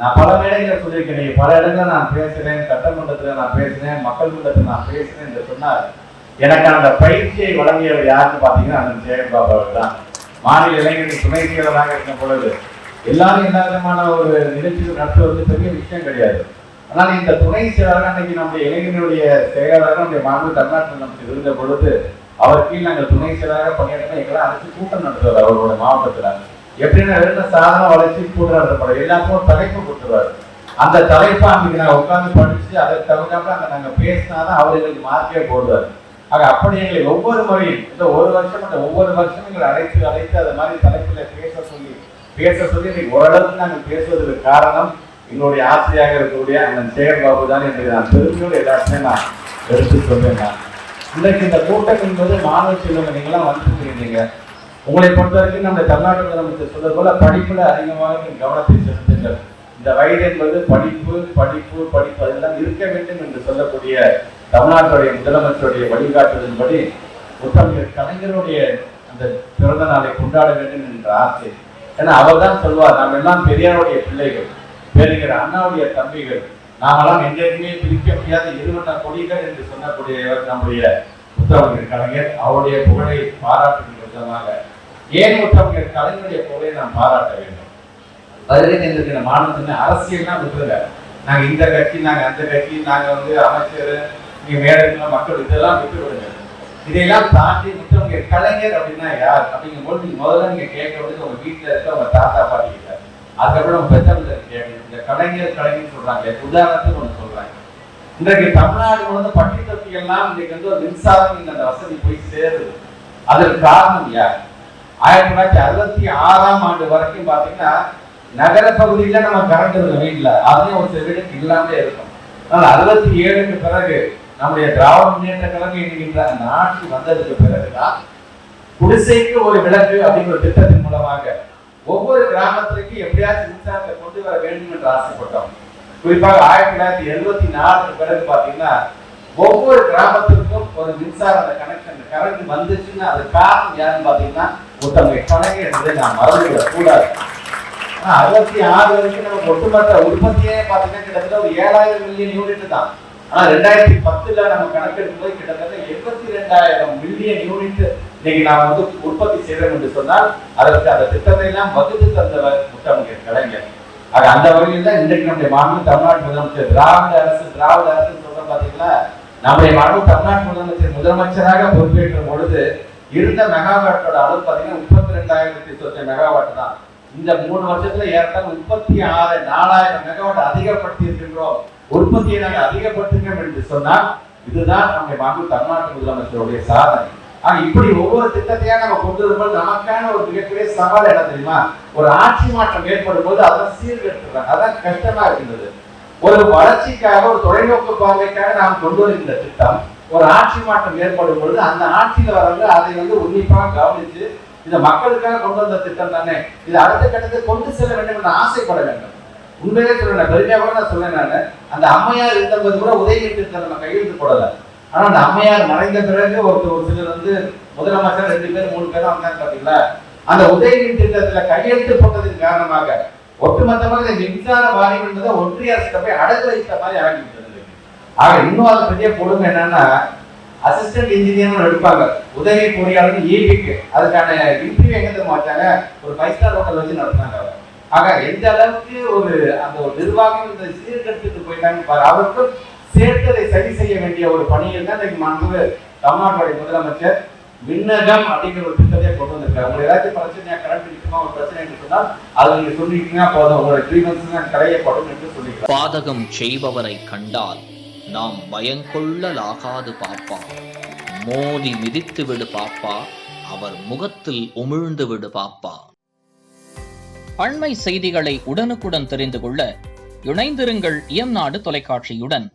நான் பல மேடைகளை சொல்லியிருக்கேன், பல இடத்துல நான் பேசுறேன், சட்டமன்றத்துல நான் பேசுறேன், மக்கள் மன்றத்தில் நான் பேசுறேன் என்று சொன்னால் எனக்கு அந்த பயிற்சியை வழங்கியவர் யாருன்னு பாத்தீங்கன்னா அண்ணன் சேகர் பாபு அவர்கள் தான். மாநில இளைஞர்கள் துணை செயலராக இருக்கும் பொழுது எல்லாரும் எல்லா விதமான ஒரு நிகழ்ச்சிகள் நடத்துவது பெரிய விஷயம் கிடையாது. ஆனால் இந்த துணை செயலராக அன்னைக்கு நம்முடைய இளைஞர்களுடைய செயலராக நம்முடைய மாநில தமிழ்நாட்டில் நமக்கு இருந்த பொழுது அவர் கீழ் நாங்கள் துணை செயலராக பணியாற்ற எங்களால் அனைத்து கூட்டம் நடத்துவார். அவரோட மாவட்டத்தில் எப்படின்னா ரெண்டு சாதன வளர்ச்சி கூட்டம் நடத்தப்படும், எல்லாத்துக்கும் தலைப்பு கொடுத்துருவாரு. அந்த தலைப்பை அன்னைக்கு நாங்கள் உட்கார்ந்து படிச்சு அதை தவிர்க்காம அங்கே நாங்கள் பேசினாதான் அவர் எங்களுக்கு மார்க்கே போடுவார். ஆக அப்படி எங்களை ஒவ்வொரு முறையும் இந்த ஒரு வருஷம் அந்த ஒவ்வொரு வருஷம் எங்களை அழைத்து அதை மாதிரி தலைப்புல பேச சொல்லி இன்னைக்கு ஓரளவுக்கு நாங்கள் பேசுவதற்கு காரணம் எங்களுடைய ஆசையாக இருக்கக்கூடிய அந்த சேகர் பாபு தான் என்று நான் பெருமையோடு எல்லாருமே நான் எடுத்து சொல்வேன். இன்றைக்கு இந்த கூட்டம் என்பது மாணவ செல்வங்க நீங்களாம் வந்துருக்கீங்க. உங்களை பொறுத்த வரைக்கும் நம்ம தமிழ்நாட்டு முதலமைச்சர் சொல்றது போல படிப்புல அதிகமாக கவனத்தை செலுத்துங்கள். இந்த வயது என்பது படிப்பு படிப்பு படிப்பு அதெல்லாம் இருக்க வேண்டும் என்று சொல்லக்கூடிய தமிழ்நாட்டுடைய முதலமைச்சருடைய வழிகாட்டுதலின்படி முத்தமிழர் கலைஞருடைய அந்த பிறந்த நாளை கொண்டாட வேண்டும் என்ற ஆசை. ஏன்னா அவர் தான் சொல்வார், நாம் எல்லாம் பெரியாருடைய பிள்ளைகள், பேரிஞர் அண்ணாவுடைய தம்பிகள், நாமெல்லாம் என்றைக்குமே பிரிக்க முடியாத இருவண்ண கொடிகள் என்று சொல்லக்கூடியவர் நம்முடைய முத்தமிழர் கலைஞர். அவருடைய புகழை பாராட்டுகின்ற விதமாக ஏன் முத்தமிழர் கலைஞருடைய புகழை நாம் பாராட்ட வேண்டும்? பதினேழு மாநிலத்தின அரசியல்லாம் விட்டுருங்க. நாங்க இந்த கட்சி, நாங்க அந்த கட்சி, நாங்க அமைச்சர், நீங்க மேல மக்கள், இதெல்லாம் விட்டு விடுங்க. இதையெல்லாம் தாண்டி முத்தமிழர் கலைஞர் அப்படின்னா யார் அப்படிங்கும் போது நீங்க முதல்ல நீங்க கேட்கறது உங்க வீட்டுல இருக்க உங்க தாத்தா பாட்டி கிட்ட, அதுக்கப்புறம் உங்க பெற்றவங்க கேட்கணும். இந்த கலைஞர் கலைஞர் சொல்றாங்க, உதாரணத்துக்கு ஒண்ணு சொல்றாங்க. இன்றைக்கு தமிழ்நாடு முழுவதும் பட்டி தொட்டிகள்லாம் இன்னைக்கு ஒரு மின்சாரம் அந்த வசதி போய் சேருது. அதற்கு காரணம் யார்? 1966ஆம் ஆண்டு வரைக்கும் பாத்தீங்கன்னா நகர பகுதியில நம்ம கரண்ட் இருக்கும் வீட்டுல, அதுலயும் ஒரு சில வீடுக்கு இல்லாமலே இருக்கும். ஆனால் 67க்கு பிறகு நம்முடைய திராவிட முன்னேற்ற கழகம் என்கின்ற அந்த ஆட்சி வந்ததுக்கு பிறகுதான் குடிசைக்கு ஒரு விளக்கு அப்படிங்கிற திட்டத்தின் மூலமாக ஒவ்வொரு கிராமத்திற்கு எப்படியாச்சும் மின்சாரத்தை கொண்டு வர வேண்டும் என்று ஆசைப்பட்டோம். குறிப்பாக 1974க்கு பிறகு பாத்தீங்கன்னா ஒவ்வொரு கிராமத்திற்கும் ஒரு மின்சார கனெக்ஷன் கரண்ட் வந்துச்சுன்னா அது காரணம் யாருன்னு பாத்தீங்கன்னா முத்தமிழர் கலைஞர் என்பதை நாம் மறந்துவிடக் கூடாது. 66 வரைக்கும் நமக்கு ஒட்டுமொத்த உற்பத்தியே பாத்தீங்கன்னா கிட்டத்தட்ட ஒரு 7000 மில்லியன் யூனிட் தான். ஆனா 2010ல நம்ம கணக்கெடுக்கும் போது கிட்டத்தட்ட 82,000 மில்லியன் யூனிட் இன்னைக்கு நாம உற்பத்தி செய்யறோம் என்று சொன்னால் அதற்கு அந்த திட்டத்தை எல்லாம் வகுத்து தந்தவர் முத்தமிழர் கலைஞர். ஆக அந்த வகையில் தான் இன்றைக்கு நம்முடைய மாநில தமிழ்நாடு முதலமைச்சர் திராவிட அரசு சொல்ற பாத்தீங்கன்னா நம்முடைய மாநில தமிழ்நாடு முதலமைச்சராக பொறுப்பேற்ற பொழுது இருந்த மெகாவாட்டோட அளவு பாத்தீங்கன்னா 32,000 மெகாவாட் தான். இந்த 3 வருஷத்துல ஏறத்தாழ 4000 மெகாவாட் அதிகப்படுத்தி இருக்கின்றோம். உற்பத்தியை நாங்கள் அதிகப்படுத்துகிறோம் என்று சொன்னால் இதுதான் நம்முடைய மாநில தமிழ்நாட்டு முதலமைச்சருடைய சாதனை. ஆனா இப்படி ஒவ்வொரு திட்டத்தையா நம்ம கொண்டு வரும்போது நமக்கான ஒரு மிகப்பெரிய சவால் என்ன தெரியுமா? ஒரு ஆட்சி மாற்றம் ஏற்படும் போது அதான் சீர்கட்டுறாங்க, அதான் கஷ்டமா இருக்கின்றது. ஒரு வளர்ச்சிக்காக ஒரு தொலைநோக்கு பார்வைக்காக நாம் கொண்டு வருகின்ற திட்டம் ஒரு ஆட்சி மாற்றம் ஏற்படும் பொழுது அந்த ஆட்சியில வரவங்க அதை உன்னிப்பாக கவனிச்சு இந்த மக்களுக்காக கொண்டு வந்த திட்டம் தானே, இது அடுத்த கட்டத்தை கொண்டு செல்ல வேண்டும் என்று ஆசைப்பட வேண்டும். உண்மையிலே சொல்றேன், பெருமையா கூட நான் சொல்றேன். நான் அந்த அம்மையார் இருந்தபோது கூட உதயநிதி திட்டத்தை நம்ம கையெழுத்து போடல. ஆனா அந்த அம்மையார் மறைந்த பிறகு ஒரு சிலர் முதலமைச்சர் 2 பேர் 3 பேரும் வந்தாங்க பாத்தீங்களா, அந்த உதயநிதி திட்டத்துல கையெழுத்து போட்டதன் காரணமாக ஒட்டுமொத்தமாக இந்த மின்சார வாரியம் என்பதை ஒன்றிய அரசு போய் அடகு வைத்த மாதிரி ஆகிவிட்டது. ஆக இன்னும் அது பெரிய கொடுமை என்னன்னா, அசிஸ்டன்ட் இன்ஜினியர் எடுப்பாங்க, உதவி பொறியாளர் ஈபிக்கு, அதுக்கான இன்டர்வியூ எங்க தெரியுமா வச்சாங்க? ஒரு 5 ஸ்டார் ஹோட்டல் வச்சு நடத்தினாங்க. ஆக எந்த அளவுக்கு ஒரு நிர்வாகம் இந்த சீர்கெடுத்துட்டு போயிட்டாங்க பாரு. அவருக்கு சேர்த்ததை சரி செய்ய வேண்டிய ஒரு பணியில் தான் தமிழ்நாட்டுடைய முதலமைச்சர் விண்ணகம் அப்படிங்கிற ஒரு திட்டத்தை கொண்டு வந்திருக்காரு. உங்களுக்கு ஏதாச்சும் பிரச்சனையா கரண்ட் இருக்குமா ஒரு பிரச்சனை என்று சொன்னால் அது நீங்க சொல்லிட்டீங்கன்னா போதும், உங்களோட கிரீவன்ஸ் களையப்படும் என்று சொல்லிக்கலாம். பாதகம் செய்பவரை கண்டால் நாம் பயங்கொள்ளலாகாது பாப்பா, மோதி மிதித்து விடு பாப்பா, அவர் முகத்தில் உமிழ்ந்து விடு பாப்பா. அண்மை செய்திகளை உடனுக்குடன் தெரிந்து கொள்ள இணைந்திருங்கள் இயம்நாடு தொலைக்காட்சியுடன்.